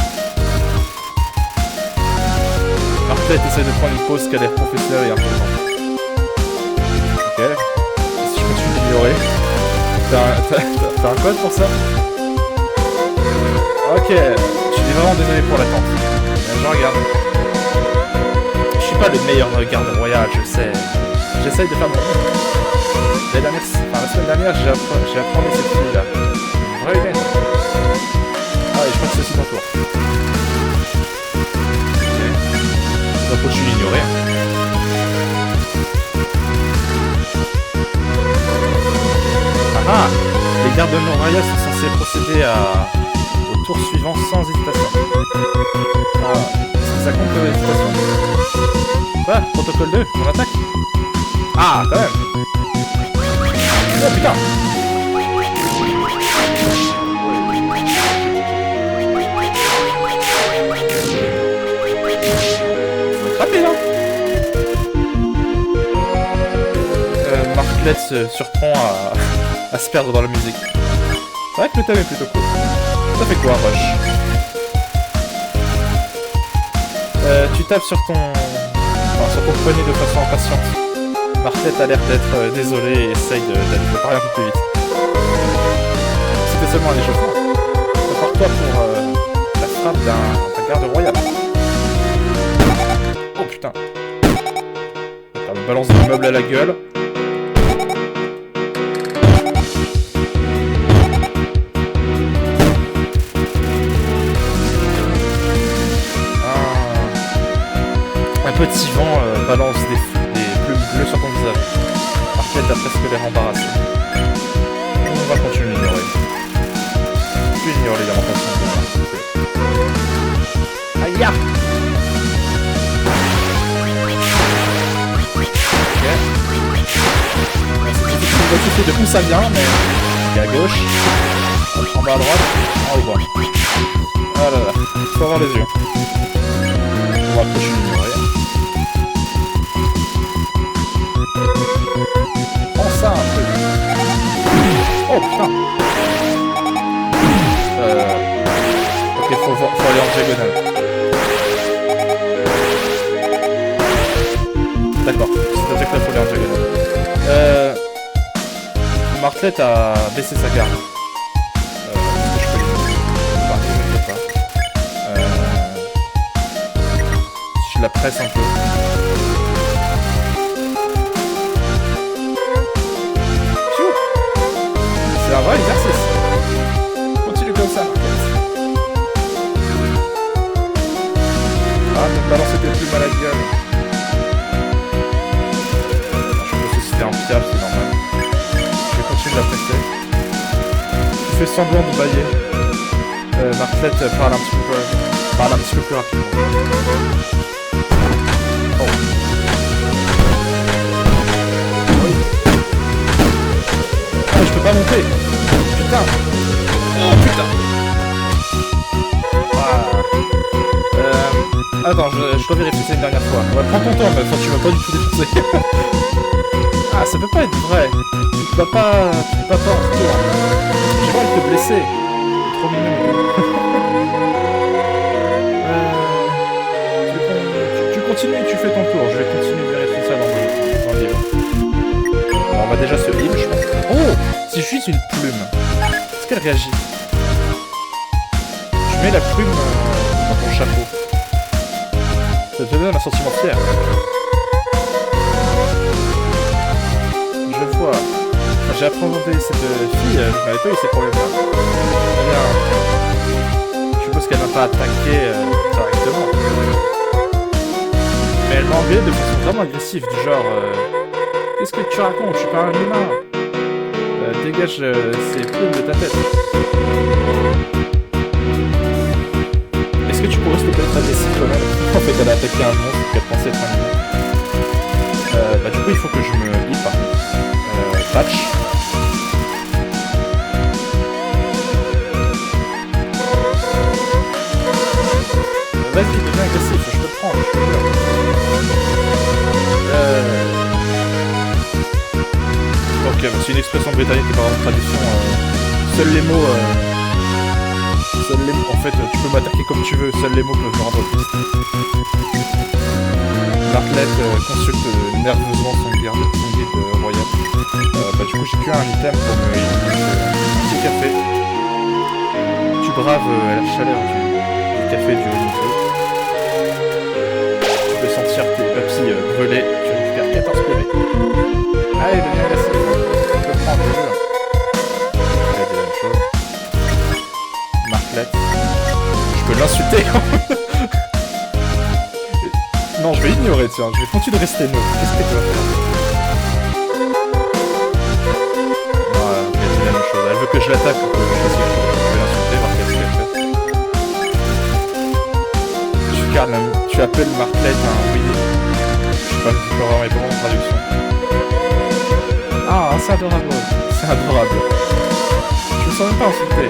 Martlette essaie de prendre une pause qui a l'air professionnelle et importante. ignorer. T'as un code pour ça? Ok, je suis vraiment désolé pour l'attente. Je regarde. Je suis pas le meilleur garde royal, je sais. J'essaye de faire mon mieux. La semaine dernière, j'ai appris cette fille-là. Une vraie humaine. Ah, et je crois que c'est aussi ton tour. Ok. On va continuer d'ignorer. Ah, les gardes de Noraya sont censés procéder au tour suivant sans hésitation. Ah, est-ce que ça compte l'hésitation? Quoi? Protocole 2, on attaque? Ah, quand même. Oh putain. Rapide, hein. Marklet se surprend à se perdre dans la musique. C'est vrai que le thème est plutôt cool. Ça fait quoi, Rush? Tu tapes sur ton poignet de façon impatiente. Marklet a l'air d'être désolé et essaye de parler un peu plus vite. C'était seulement un échauffement. Prépare-toi pour la frappe d'un garde royal. Oh putain. On me balance des meubles à la gueule. Un petit vent balance des plumes bleues sur ton visage. Marklet a presque l'air embarrassé. On va continuer d'ignorer. Tu ignores les lamentations de Marklet. Aïe! Ok. C'est difficile d'identifier de où ça vient, mais... à gauche. En bas à droite. En haut à droite. Ah là là. Faut avoir les yeux. On va continuer d'ignorer. Ça, un peu. Oh putain. Ok, faut aller en diagonale. D'accord, c'est-à-dire que là faut aller en diagonale. Marklet a baissé sa garde. Est-ce que je peux lui dire? Pas. Je la presse un peu. C'est un vrai exercice. Continue comme ça. Ah, de balancer tes plumes à la gueule. Je pense que c'était un piaf, c'est normal. Je vais continuer de la presser. Tu fais semblant de bailler. Marklet parle un petit peu plus rapidement. Oh. Oui. Ah, je peux pas monter. Putain. Oh putain. Ah. Attends, je dois vérifier ça une dernière fois. Ouais, prends ton temps, mais enfin, tu vas pas du tout défoncer. Ah, ça peut pas être vrai. Tu peux pas en retour. J'ai pas envie de te blesser. C'est trop mignon. Tu continues, tu fais ton tour. Je vais continuer de vérifier ça dans le livre. Alors, on va déjà se heal, je pense. Oh, si je suis une plume, est-ce qu'elle réagit? Je mets la plume dans ton chapeau. Ça te donne un sentiment fier. Je vois. Quand j'ai appréhendé cette fille, je n'avais pas eu ces problèmes-là. Eh bien, je suppose qu'elle m'a pas attaqué directement. Mais elle m'a engueulé de façon vraiment agressive, du genre... Qu'est-ce que tu racontes? Je suis pas un humain. Dégage ces plumes de ta tête. Est-ce que tu pourrais s'il te plaît être agressif quand même? En fait, elle a attaqué un monstre qu'elle pensait être un humain. Bah du coup, il faut que je me heal par contre. Patch. Vas-y, deviens agressif, je peux te prendre, je peux le faire. Ok, bah, c'est une expression britannique qui est par exemple traduction. Seuls les mots... En fait, tu peux m'attaquer comme tu veux, seuls les mots peuvent me rendre triste. Bartlett consulte nerveusement son guide royal. Du coup, j'ai qu'un item pour me petit café. Tu braves la chaleur du café du haut niveau. Tu peux sentir tes papilles brûler. Tu récupères 14 PV. Allez, deviens la cible. Tu peux prendre le jeu. La même chose. Bartlett. Je peux l'insulter. Non, je vais ignorer, tiens. Je vais continuer de rester neutre. Qu'est-ce que tu vas faire? Voilà, elle dit la même chose. Elle veut que je l'attaque ou que je fasse quelque chose. Je vais l'insulter, voir qu'est-ce qu'elle fait. Tu appelles Bartlett un Winnie. Je sais pas si tu peux avoir mes bons en traduction. Ah, c'est adorable. C'est adorable. Je me sens même pas insulté.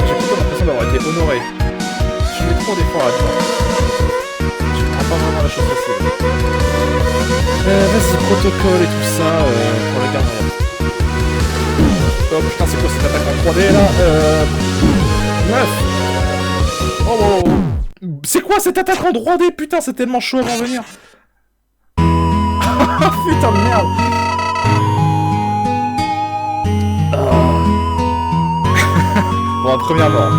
J'ai plutôt l'impression d'avoir été honoré. Je mets trop d'efforts là-dedans. Pas vraiment la chose facile. Vas-y, protocole et tout ça pour la garde royale. Oh putain, c'est quoi cette attaque en 3D là 9. Oh, c'est quoi cette attaque en 3D? Putain, c'est tellement chaud avant de venir. Putain de merde. Bon, premièrement.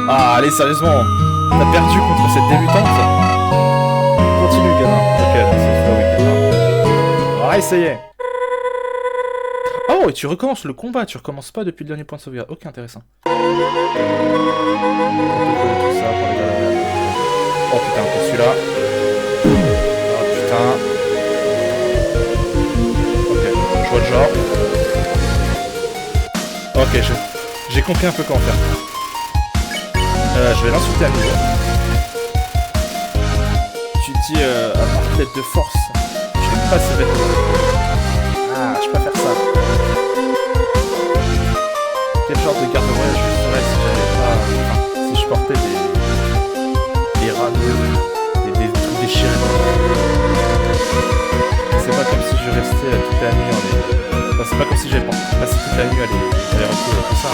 Ah, allez, sérieusement. T'as perdu contre cette débutante. Continue, gamin. Ok, c'est ça, on va essayer. Oh, et tu recommences le combat, tu recommences pas depuis le dernier point de sauvegarde. Ok, intéressant. Tout ça pour les gars. Oh putain, que celui-là. Oh putain. Ok, je vois le genre. Ok, j'ai compris un peu comment faire. Je vais l'insulter à nouveau. Tu dis à Bartlett de force. Je n'aime pas ces vêtements. Ah, je peux faire ça. Quel genre de garde royale je serais si j'avais pas. Enfin, si je portais des radeaux, des trucs déchirés. C'est pas comme si je restais toute la nuit en les. Enfin, c'est pas comme si j'avais passé toute la nuit à les retrouver tout ça. Hein.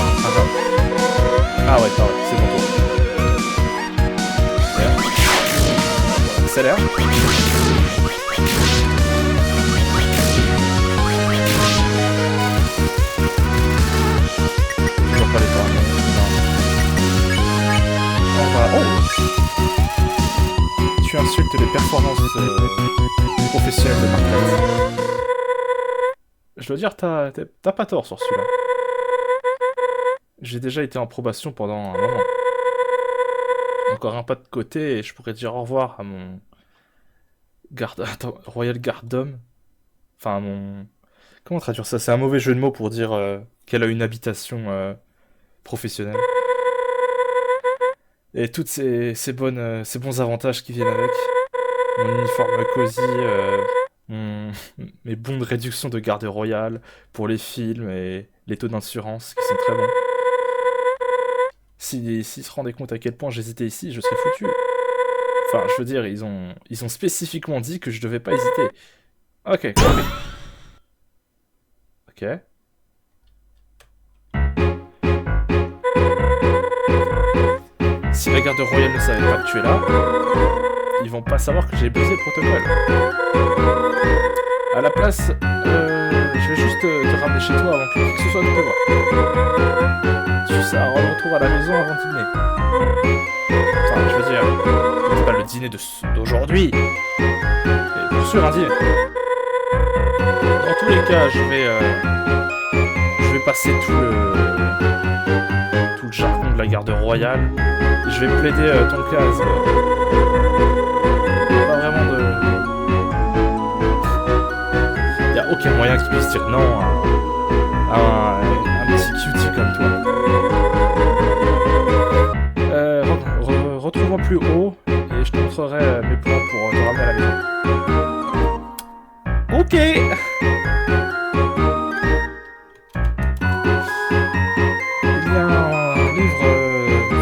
Ah ouais, c'est bon tour. Accélère. Toujours pas les temps. Oh. Tu insultes les performances professionnelles de Bartlett. Je dois dire, t'as pas tort sur celui-là. J'ai déjà été en probation pendant un moment. Encore un pas de côté et je pourrais dire au revoir à mon Royal Guardhomme. Enfin, mon... Comment traduire ça? C'est un mauvais jeu de mots pour dire qu'elle a une habitation professionnelle. Et toutes ces bons avantages qui viennent avec. Mon uniforme cosy, mes bons de réduction de garde royale pour les films et les taux d'insurance qui sont très bons. S'ils se rendaient compte à quel point j'hésitais ici, je serais foutu. Enfin, je veux dire, ils ont spécifiquement dit que je devais pas hésiter. Ok, compris. Ok. Si la garde royale ne savait pas que tu es là, ils vont pas savoir que j'ai brisé le protocole. À la place, je vais juste te ramener chez toi avant que qui que ce soit ne te voie. Tu sais, retour à la maison avant dîner. Enfin, je veux dire, c'est pas le dîner d'aujourd'hui. Mais pour sûr, un dîner. Dans tous les cas, je vais passer tout le jargon de la garde royale. Et je vais plaider ton cas. Pas vraiment de... Y a aucun moyen que tu puisses dire non à un petit cutie comme toi. Retrouvons plus haut et je te montrerai mes plans pour te ramener à la maison. Ok. Il y a un livre,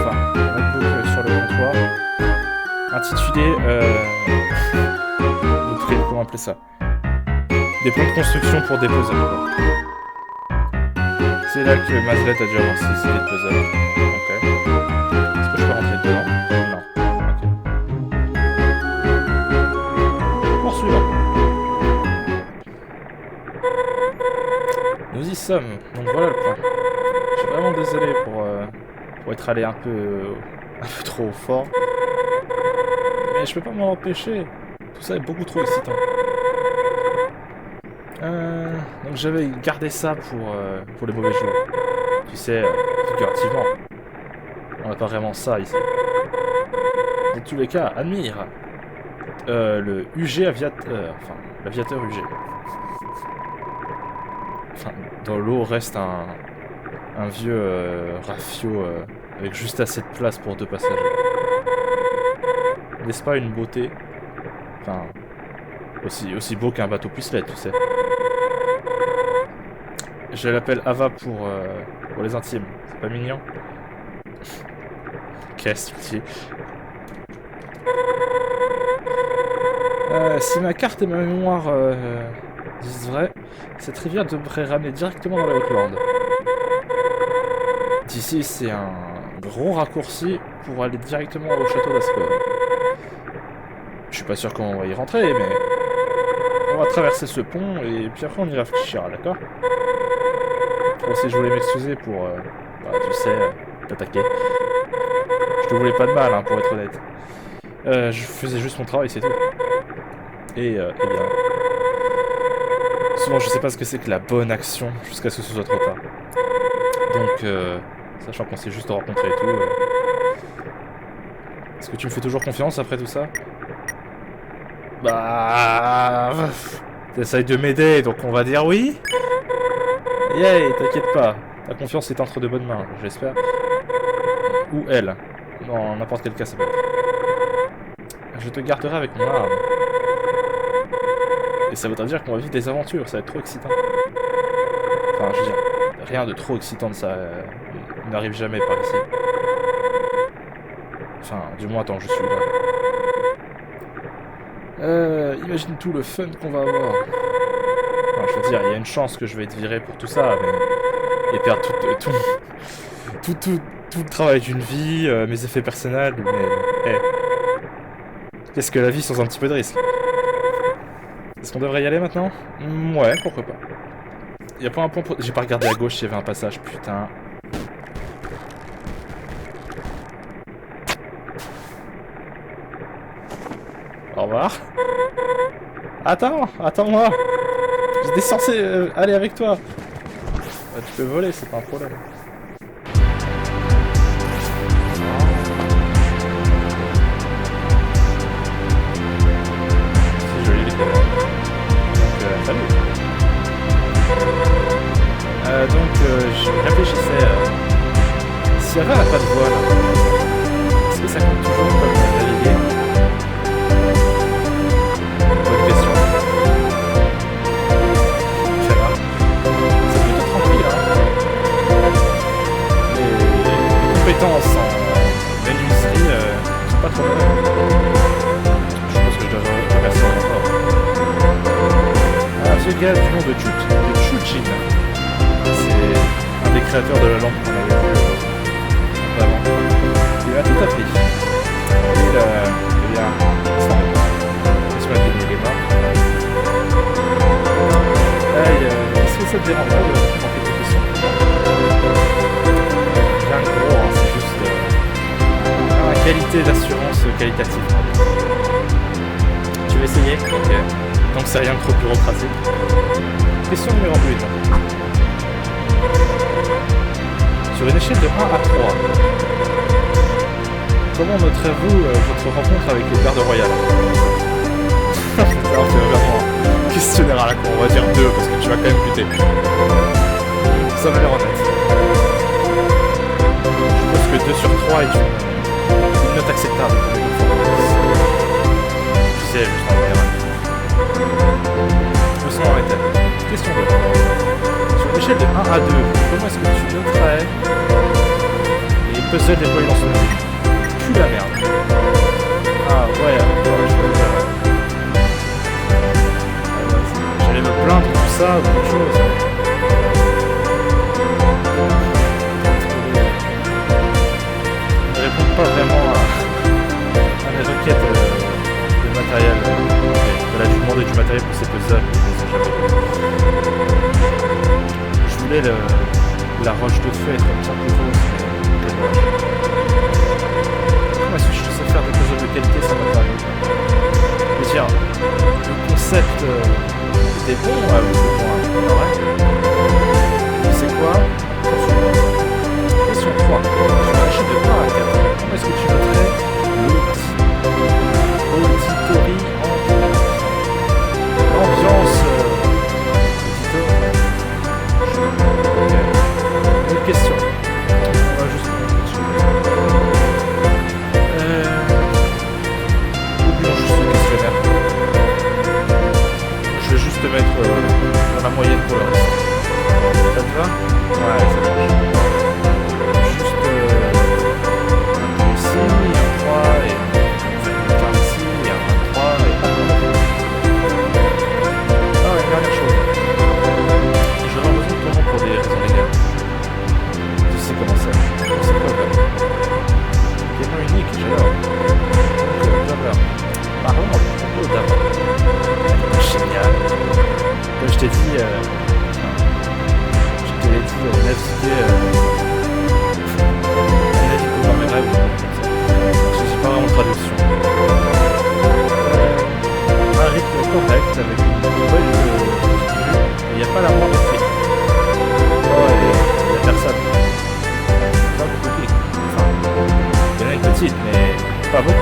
un notebook sur le comptoir, intitulé, comment appeler ça? Des plans de construction pour des puzzles. C'est là que Mazlet a dû avoir ses idées de puzzle. Ok. Est-ce que je peux rentrer dedans? Non. Ok. sommes. Donc voilà le point. Je suis vraiment désolé pour être allé un peu trop fort. Mais je peux pas m'en empêcher. Tout ça est beaucoup trop excitant. Donc j'avais gardé ça pour les mauvais jours. Tu sais, figurativement. On n'a pas vraiment ça ici. Dans tous les cas, admire. Le UG aviateur... enfin, l'aviateur UG. Enfin, dans l'eau reste un vieux rafio avec juste assez de place pour 2 passagers. N'est-ce pas une beauté? Enfin, aussi beau qu'un bateau puisse l'être, tu sais. Je l'appelle Ava pour les intimes. C'est pas mignon? Qu'est-ce que tu dis? Si ma carte et ma mémoire disent vrai, cette rivière devrait ramener directement dans les Hautes-Landes. D'ici, c'est un gros raccourci pour aller directement au château d'Ascol. Je suis pas sûr qu'on va y rentrer, mais on va traverser ce pont et puis après on y réfléchira, d'accord? Aussi, je voulais m'excuser pour, tu sais, t'attaquer. Je te voulais pas de mal, hein, pour être honnête. Je faisais juste mon travail, c'est tout. Et bien... Souvent, je sais pas ce que c'est que la bonne action jusqu'à ce que ce soit trop tard. Donc, sachant qu'on s'est juste rencontrés et tout... Est-ce que tu me fais toujours confiance après tout ça? Bah... T'essayes de m'aider, donc on va dire oui. Yay, t'inquiète pas. Ta confiance est entre de bonnes mains, j'espère. Ou elle. Dans n'importe quel cas, ça peut être. Je te garderai avec mon arme. Et ça voudra dire qu'on va vivre des aventures, ça va être trop excitant. Enfin, je veux dire, rien de trop excitant de ça n'arrive jamais par ici. Enfin, du moins tant que je suis là. Imagine tout le fun qu'on va avoir. Enfin, je veux dire, il y a une chance que je vais être viré pour tout ça, mais... Et perdre tout le travail d'une vie, mes effets personnels, mais... Hey. Qu'est-ce que la vie sans un petit peu de risque? Est-ce qu'on devrait y aller maintenant? Ouais, pourquoi pas. Y'a pas un point pour... J'ai pas regardé à gauche s'il y avait un passage, putain. Au revoir. Attends-moi. J'étais censé aller avec toi. Tu peux voler, c'est pas un problème. C'est joli les caméras. Donc, salut. Je réfléchissais. Si Ava n'a pas de voile, est-ce que ça compte toujours comme naviguer? Bonne question. Ça va. C'est plutôt tranquille, hein. Les compétences en menuiserie sont pas trop bonnes. Je pense que je dois remercier encore. Un vieux gars du nom de Chujin. C'est un des créateurs de la lampe qu'on avait vu avant. Il a tout appris. Il a sans les mains. Est-ce que ça te dérange pas de prendre quelques questions? Rien de gros, hein, c'est juste la qualité d'assurance qualitative. Tu veux essayer? Ok. Donc c'est rien de trop bureaucratique. Question numéro 1. Sur une échelle de 1 à 3, comment noterez-vous votre rencontre avec le garde royal? C'est vraiment un questionnaire à la con, on va dire 2 parce que tu vas quand même buter. Ça m'a l'air honnête. Je pense que 2 sur 3 est une note acceptable pour les performances. Tu sais, juste en général. Je me sens arrêté. Question 2. Sur une échelle de 1 à 2, comment est-ce que tu noterais les puzzles déployés dans son musique? Pue la merde. Ah ouais, je peux le dire. J'allais me plaindre de tout ça ou autre chose. Ne répondent pas vraiment à mes requêtes de matériel. Voilà, je lui demandais du matériel pour ces puzzles, mais ils les ont jamais. Je voulais utile, mais pas beaucoup.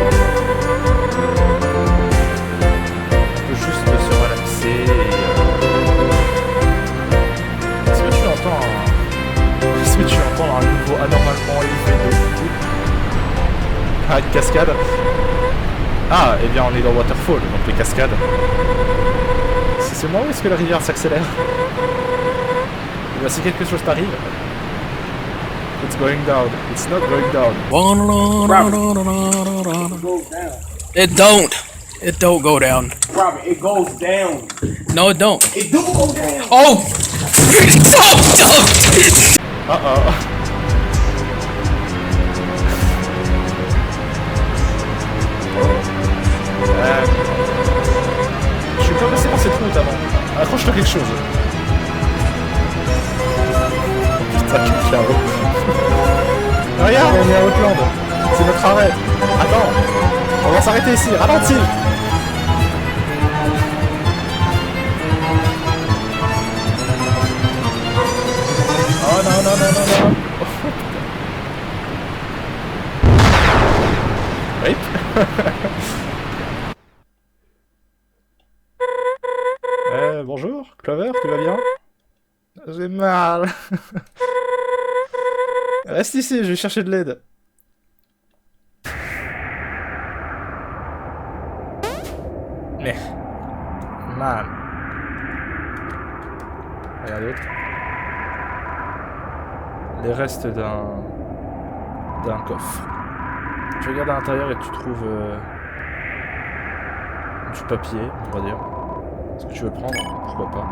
On peut juste se relaxer et... Est-ce que tu entends un niveau anormalement élevé de fou? Ah, une cascade. Ah, eh bien on est dans Waterfall, donc les cascades. C'est moi ou est-ce que la rivière s'accélère? Si quelque chose t'arrive... It's going down. It's not going down. It don't. It don't go down. Robert, it goes down. No, it don't. It do go down. Oh! Uh-oh. Je suis pas passé dans cette route avant. Accroche-toi quelque chose. Putain, quel chaos. Regarde, on est à Outland. C'est notre arrêt. Attends, on va s'arrêter ici. Ralentis. Oh non, non, non, non, non. Oui. Bonjour, Clover, tu vas bien? J'ai mal. Reste ici, je vais chercher de l'aide. Mais... Man. Rien d'autre. Les restes d'un coffre. Tu regardes à l'intérieur et tu trouves du papier, on va dire. Est-ce que tu veux le prendre? Pourquoi pas?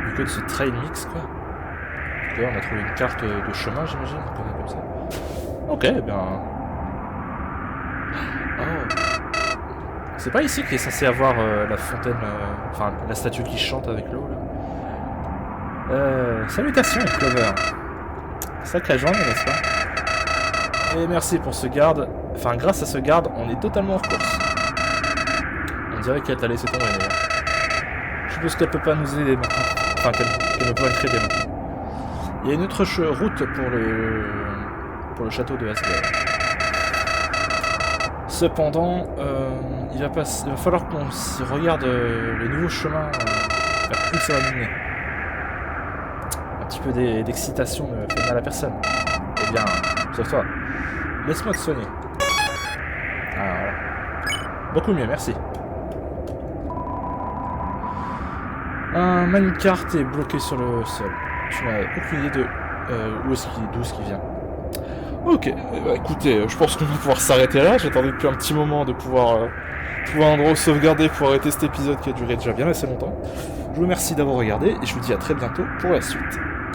Du code c'est trail mix quoi. Là on a trouvé une carte de chemin j'imagine, comme ça. Ok, eh bien... Oh. C'est pas ici qu'il est censé avoir la fontaine, enfin la statue qui chante avec l'eau là. Salutations Clover. Sacrée journée n'est-ce pas? Et merci pour ce garde. Enfin grâce à ce garde on est totalement hors course. On dirait qu'elle t'a laissé tomber d'ailleurs. Je suppose qu'elle peut pas nous aider maintenant. Enfin qu'elle ne peut pas être aidée maintenant. Il y a une autre route pour le château de Asgard. Cependant, il va falloir qu'on s'y regarde les nouveaux chemins vers où ça va mener. Un petit peu d'excitation ne fait mal à personne. Eh bien, sauf toi. Laisse-moi te soigner. Ah voilà. Beaucoup mieux, merci. Un minecart est bloqué sur le sol. Tu n'as aucune idée de d'où est-ce qu'il vient. Ok, bah écoutez, je pense qu'on va pouvoir s'arrêter là. J'attendais depuis un petit moment de pouvoir trouver un endroit où sauvegarder pour arrêter cet épisode qui a duré déjà bien assez longtemps. Je vous remercie d'avoir regardé et je vous dis à très bientôt pour la suite.